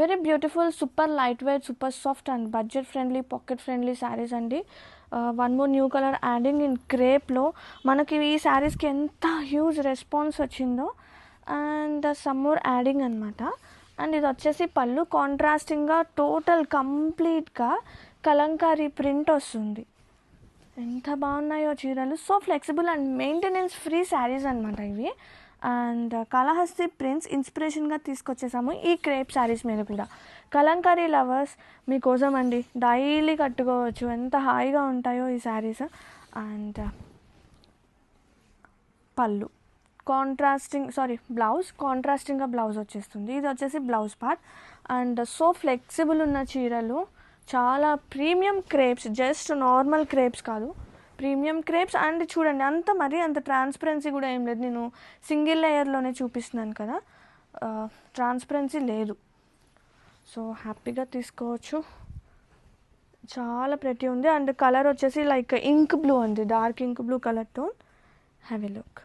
Very beautiful, super light weight, super soft and budget friendly, pocket friendly saris అండి. One more new colour adding in క్రేప్లో. మనకి ఈ శారీస్కి ఎంత హ్యూజ్ రెస్పాన్స్ వచ్చిందో. అండ్ సమ్ మోర్ యాడింగ్ అనమాట. అండ్ ఇది వచ్చేసి పళ్ళు, కాంట్రాస్టింగ్గా టోటల్ కంప్లీట్గా కలంకారీ ప్రింట్ వస్తుంది. ఎంత బాగున్నాయో చీరలు. So flexible and maintenance free saris అనమాట ఇవి. అండ్ కాళహస్తి ప్రింట్స్ ఇన్స్పిరేషన్గా తీసుకొచ్చేసాము ఈ క్రేప్ శారీస్ మీద కూడా. కలంకారీ లవర్స్ మీకోసం అండి, డైలీ కట్టుకోవచ్చు, ఎంత హాయిగా ఉంటాయో ఈ శారీస్. అండ్ పళ్ళు బ్లౌజ్ కాంట్రాస్టింగ్గా బ్లౌజ్ వచ్చేస్తుంది. ఇది వచ్చేసి blouse part. And so flexible ఉన్న చీరలు, చాలా premium crepes, just normal crepes కాదు, ప్రీమియం క్రేప్స్. అండ్ చూడండి, అంత ట్రాన్స్పరెన్సీ కూడా ఏం లేదు. నేను సింగిల్ లేయర్లోనే చూపిస్తున్నాను కదా, ట్రాన్స్పరెన్సీ లేదు. సో హ్యాపీగా తీసుకోవచ్చు. చాలా ప్రెటీ ఉంది. అండ్ కలర్ వచ్చేసి లైక్ ఇంక్ బ్లూ అండి, dark ink blue colour tone. Have a look.